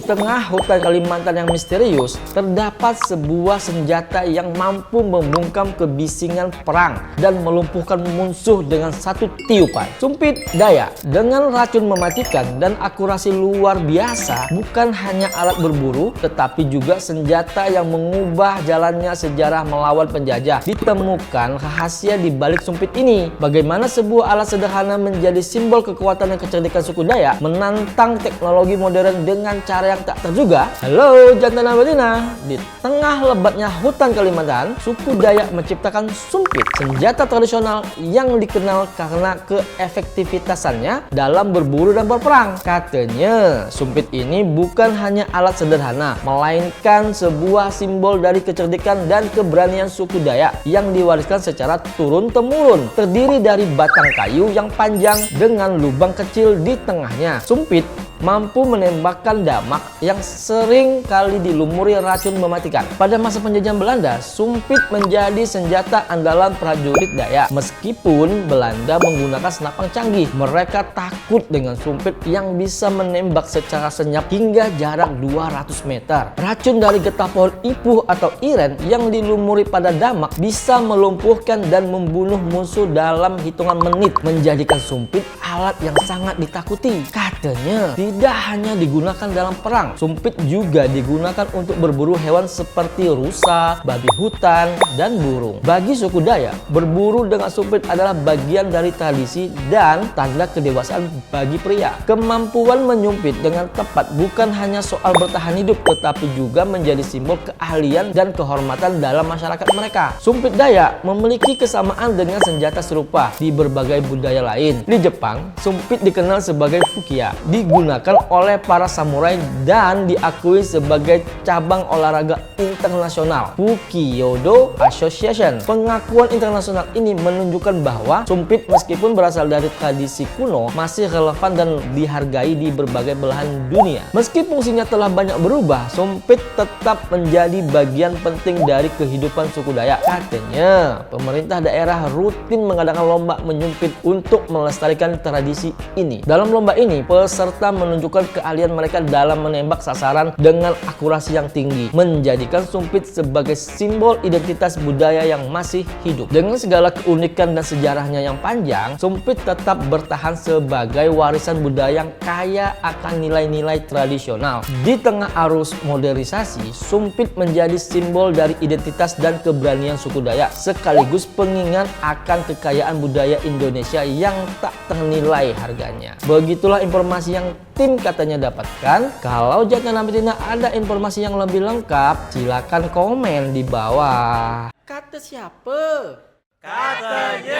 tengah hutan Kalimantan yang misterius, terdapat sebuah senjata yang mampu membungkam kebisingan perang dan melumpuhkan musuh dengan satu tiupan. Sumpit Dayak dengan racun mematikan dan akurasi luar biasa, bukan hanya alat berburu, tetapi juga senjata yang mengubah jalannya sejarah melawan penjajah. Ditemukan rahasia di balik sumpit ini. Bagaimana sebuah alat sederhana menjadi simbol kekuatan dan kecerdikan suku Dayak, menantang teknologi modern dengan cara yang tak terduga. Halo jantan dan betina, di tengah lebatnya hutan Kalimantan, suku Dayak menciptakan sumpit, senjata tradisional yang dikenal karena keefektivitasannya dalam berburu dan berperang. Katanya, sumpit ini bukan hanya alat sederhana, melainkan sebuah simbol dari kecerdikan dan keberanian suku Dayak yang diwariskan secara turun-temurun. Terdiri dari batang kayu yang panjang dengan lubang kecil di tengahnya. Sumpit mampu menembakkan damak yang sering kali dilumuri racun mematikan. Pada masa penjajahan Belanda, sumpit menjadi senjata andalan prajurit Dayak. Meskipun Belanda menggunakan senapang canggih, mereka takut dengan sumpit yang bisa menembak secara senyap hingga jarak 200 meter. Racun dari getah pohon ipuh atau iren yang dilumuri pada damak bisa melumpuhkan dan membunuh musuh dalam hitungan menit, menjadikan sumpit alat yang sangat ditakuti. Katanya, tidak hanya digunakan dalam perang, sumpit juga digunakan untuk berburu hewan seperti rusa, babi hutan, dan burung. Bagi suku Dayak, berburu dengan sumpit adalah bagian dari tradisi dan tanda kedewasaan bagi pria. Kemampuan menyumpit dengan tepat bukan hanya soal bertahan hidup, tetapi juga menjadi simbol keahlian dan kehormatan dalam masyarakat mereka. Sumpit Dayak memiliki kesamaan dengan senjata serupa di berbagai budaya lain. Di Jepang, sumpit dikenal sebagai fukiya, digunakan oleh para samurai dan diakui sebagai cabang olahraga internasional Fukiyodo Association. Pengakuan internasional ini menunjukkan bahwa sumpit meskipun berasal dari tradisi kuno masih relevan dan dihargai di berbagai belahan dunia. Meski fungsinya telah banyak berubah, sumpit tetap menjadi bagian penting dari kehidupan suku Dayak. Katanya, pemerintah daerah rutin mengadakan lomba menyumpit untuk melestarikan tradisi ini. Dalam lomba ini, peserta menunjukkan keahlian mereka dalam menembak sasaran dengan akurasi yang tinggi, menjadikan sumpit sebagai simbol identitas budaya yang masih hidup. Dengan segala keunikan dan sejarahnya yang panjang, sumpit tetap bertahan sebagai warisan budaya yang kaya akan nilai-nilai tradisional. Di tengah arus modernisasi, sumpit menjadi simbol dari identitas dan keberanian suku Dayak, sekaligus pengingat akan kekayaan budaya Indonesia yang tak ternilai harganya. Begitulah informasi yang tim katanya dapatkan. Kalau jantan dan betina ada informasi yang lebih lengkap, silakan komen di bawah. Kata siapa? Katanya.